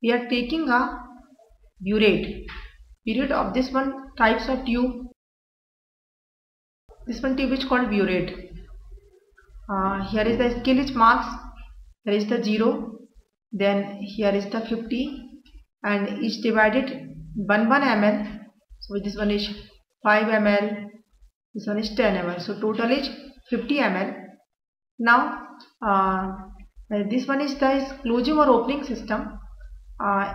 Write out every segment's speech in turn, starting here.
we are taking a burette. Burette of this one types of tube. This one tube is called burette. Here is the scale marks. Here is the 0. Then here is the 50, and each divided 1 ml. So this one is 5 ml. This one is 10 ml. So total is 50 ml. Now this one is the closing or opening system.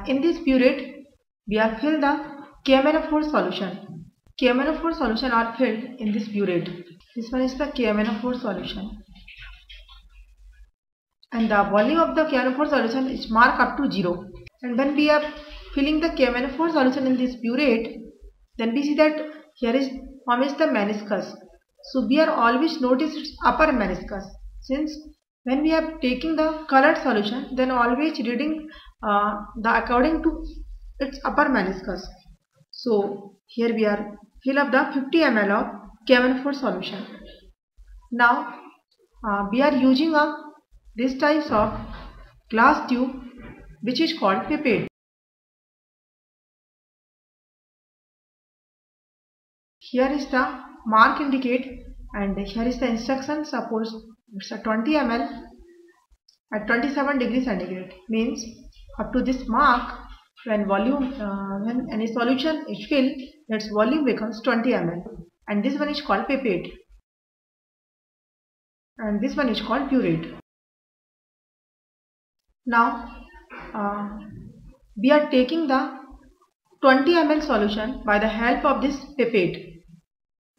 In this burette, we are filled the KMnO4 solution. KMnO4 solution are filled in this burette. This one is the KMnO4 solution, and the volume of the KMnO4 solution is marked up to 0. And when we are filling the KMnO4 solution in this burette, then we see that here is form is the meniscus. So we are always notice its upper meniscus. Since when we are taking the colored solution, then always reading the according to its upper meniscus. So here we are fill up the 50 ml of KMnO4 solution. Now we are using this types of glass tube which is called pipette. Here is the mark indicate, and here is the instruction. Suppose it's a 20 ml at 27 degrees centigrade, means up to this mark, when volume when any solution is filled, its volume becomes 20 ml, and this one is called pipette, and this one is called burette. Now we are taking the 20 ml solution by the help of this pipette,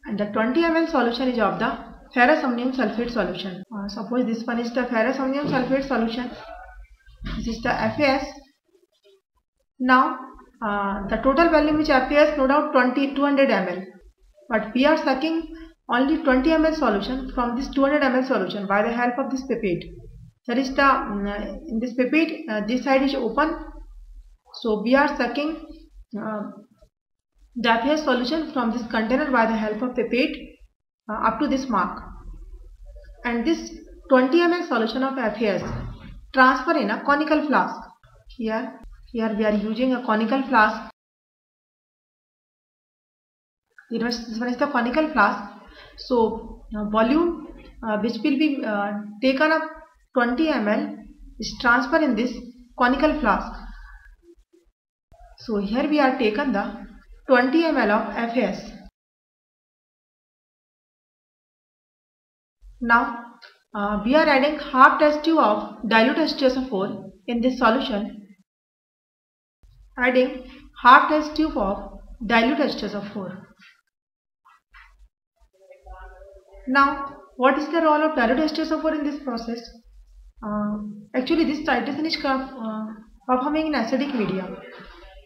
and the 20 ml solution is of the ferrous ammonium sulfate solution. Suppose this one is the ferrous ammonium sulfate solution. This is the FAS. Now the total volume which FAS no doubt 200 ml, but we are sucking only 20 ml solution from this 200 ml solution by the help of this pipette. That is the in this pipette this side is open, so we are sucking the FAS solution from this container by the help of pipette up to this mark, and this 20 ml solution of FAS transfer in a conical flask. Here we are using a conical flask. This one is the conical flask. So volume which will be taken up 20 ml is transferred in this conical flask. So here we are taken the 20 ml of FAS. Now we are adding half test tube of dilute H2SO4 in this solution. Adding half test tube of dilute H2SO4. Now what is the role of dilute H2SO4 in this process? Actually this titration is performing in acidic medium.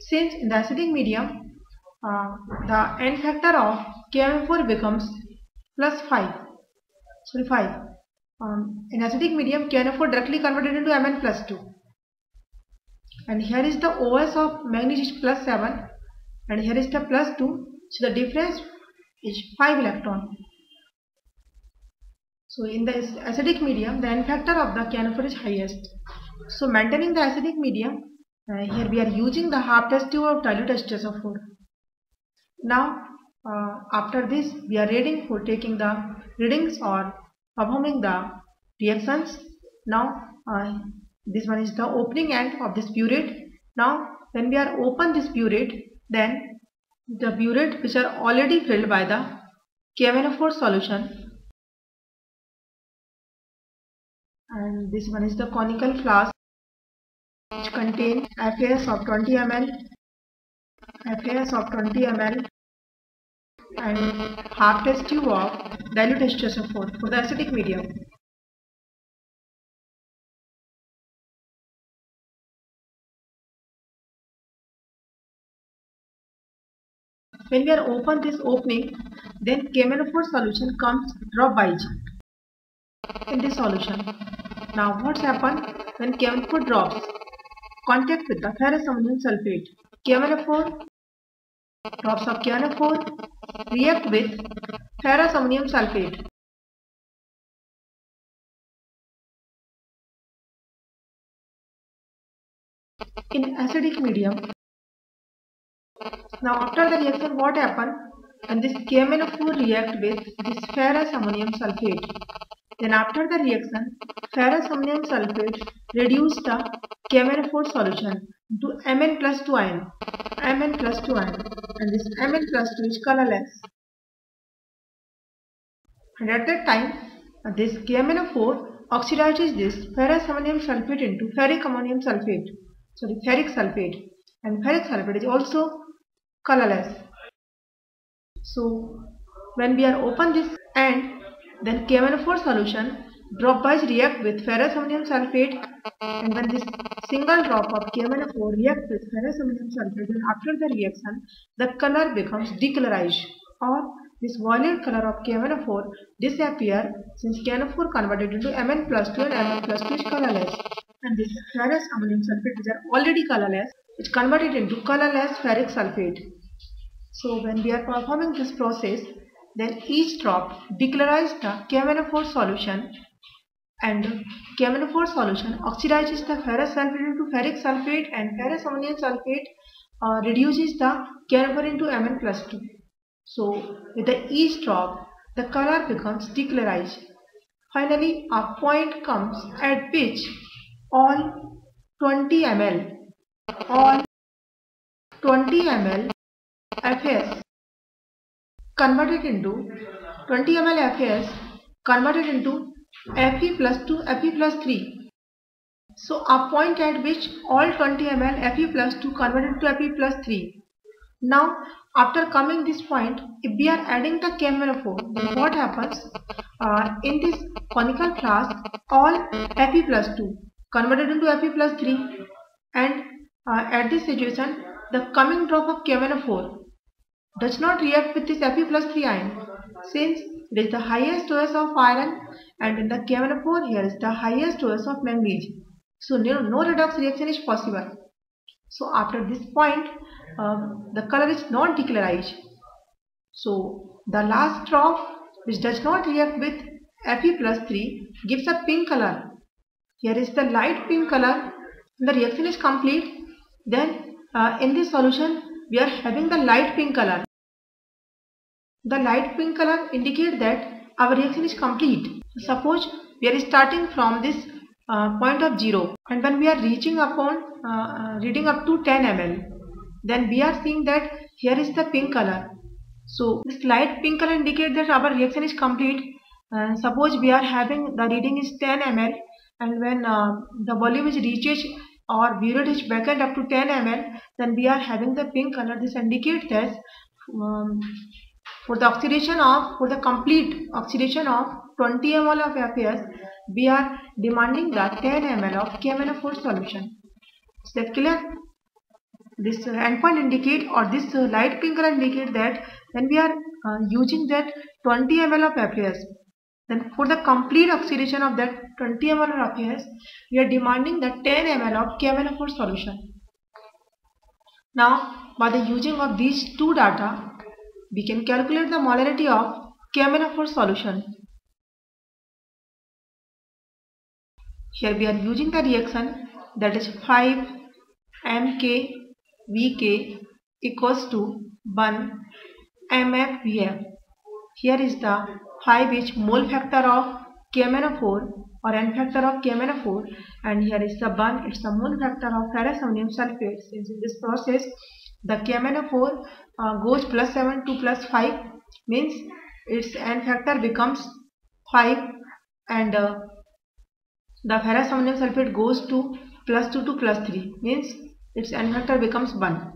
Since in the acidic medium the N factor of KMnO4 becomes +5. In acidic medium KMnO4 directly converted into Mn+2, and here is the OS of manganese is +7, and here is the +2, so the difference is 5 electron. So in the acidic medium the N factor of the KMnO4 is highest. So maintaining the acidic medium, here we are using the half test tube of dilute H2SO4. Now after this we are ready for taking the readings or performing the reactions. Now this one is the opening end of this burette. Now when we are open this burette, then the burette which are already filled by the KMnO4 solution, and this one is the conical flask which contain FAS of 20 ml, and half test tube of dilute H2SO4 for the acidic medium. When we are open this opening, then KMnO4 solution comes drop by G in this solution. Now what's happened when KMnO4 drops? Contact with the ferrous ammonium sulfate. KMnO4, drops of KMnO4 react with ferrous ammonium sulfate. in acidic medium. Now after the reaction, what happens when this KMnO4 react with this ferrous ammonium sulfate? Then after the reaction, ferrous ammonium sulfate reduce the KMnO4 solution to Mn plus 2 ion, Mn plus 2 ion, and this Mn plus 2 is colorless. And at that time, this KMnO4 oxidizes this ferrous ammonium sulfate into ferric ammonium sulfate, ferric sulfate, and ferric sulfate is also colorless. So when we are open this end, then KMnO4 solution dropwise react with ferrous ammonium sulfate, and when this single drop of KMnO4 react with ferrous ammonium sulfate, then after the reaction the color becomes decolorized, or this violet color of KMnO4 disappear since KMnO4 converted into Mn plus 2 and Mn plus 2 is colorless, and this ferrous ammonium sulfate which are already colorless is converted into colorless ferric sulfate. So when we are performing this process, then each drop decolorizes the KMnO4 solution, and KMnO4 solution oxidizes the ferrous sulfate into ferric sulfate, and ferrous ammonium sulfate reduces the KMnO4 into Mn plus 2. So with the each drop, the color becomes decolorized. Finally, a point comes at which all 20 ml FAS converted into 20 ml FAS converted into Fe plus 2, Fe plus 3. So a point at which all 20 ml Fe plus 2 converted to Fe plus 3. Now after coming this point, if we are adding the KMnO4, then what happens? In this conical flask, all Fe plus 2 converted into Fe plus 3, and at this situation, the coming drop of KMnO4 does not react with this Fe plus 3 ion, since it is the highest OS of iron, and in the KMnO4 here is the highest OS of manganese. So no redox reaction is possible. So after this point, the color is not decolorized. So the last drop which does not react with Fe plus 3 gives a pink color. Here is the light pink color. The reaction is complete. Then in this solution we are having the light pink color. The light pink color indicates that our reaction is complete. Suppose we are starting from this point of 0, and when we are reaching upon reading up to 10 ml, then we are seeing that here is the pink color. So this light pink color indicates that our reaction is complete. Suppose we are having the reading is 10 ml, and when the volume is reaches or burette is vacant up to 10 ml, then we are having the pink color. This indicates that for the complete oxidation of 20 ml of FAS, we are demanding the 10 ml of KMnO4 solution. Is that clear? This endpoint indicate, or this light pink color indicate that when we are using that 20 ml of FAS, then for the complete oxidation of that 20 ml of FAS, we are demanding the 10 ml of KMnO4 solution. Now, by the using of these two data, we can calculate the molarity of KMnO4 solution. Here we are using the reaction, that is 5 MkVk equals to 1 MfVf. Here is the 5 is mole factor of KMnO4 or N factor of KMnO4, and here is the 1, it's the mole factor of ferrous ammonium sulfate. Since in this process the KMnO4 goes plus 7 to plus 5, means its N factor becomes 5, and the ferrous ammonium sulfate goes to plus 2 to plus 3, means its N factor becomes 1.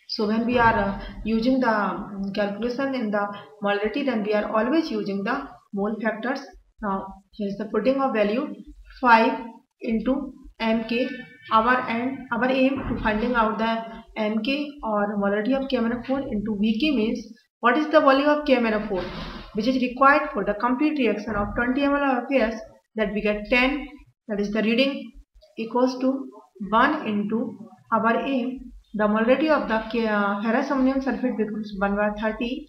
So when we are using the calculation in the molarity, then we are always using the mole factors. Now here is the putting of value 5 into Mk. Our aim to finding out the Mk or molarity of KMnO4 into Vk means what is the volume of KMnO4 which is required for the complete reaction of 20 ml of FAS, that we get 10, that is the reading, equals to 1 into our aim. The molarity of the ferrous ammonium sulfate becomes 1 by 30,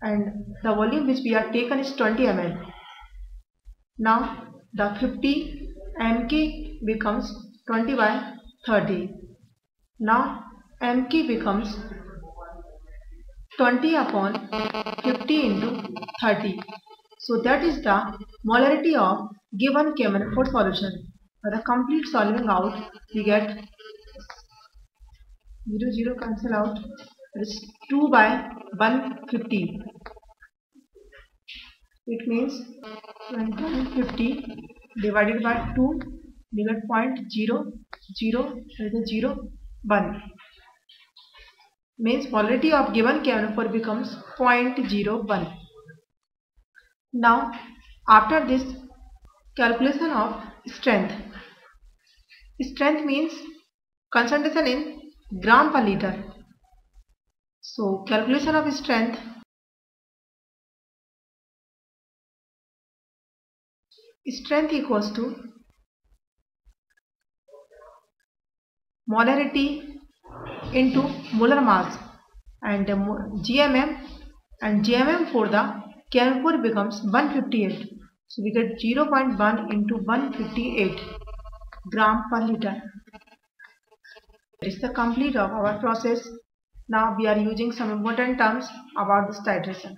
and the volume which we are taken is 20 ml. Now the 50 Mk becomes 20 by 30. Now mk becomes 20 upon 50 into 30. So that is the molarity of given KMnO4 solution. For the complete solving out, we get 0 0 cancel out. It is 2 by 150. It means 150 divided by 2, we get 0.0001. Means molarity of given KMnO4 becomes 0.01. Now after this, calculation of strength. Strength means concentration in gram per liter. So calculation of strength. Strength equals to molarity into molar mass, and GMM for the KMnO4 becomes 158. So we get 0.1 into 158 gram per liter. This is the complete of our process. Now we are using some important terms about this titration.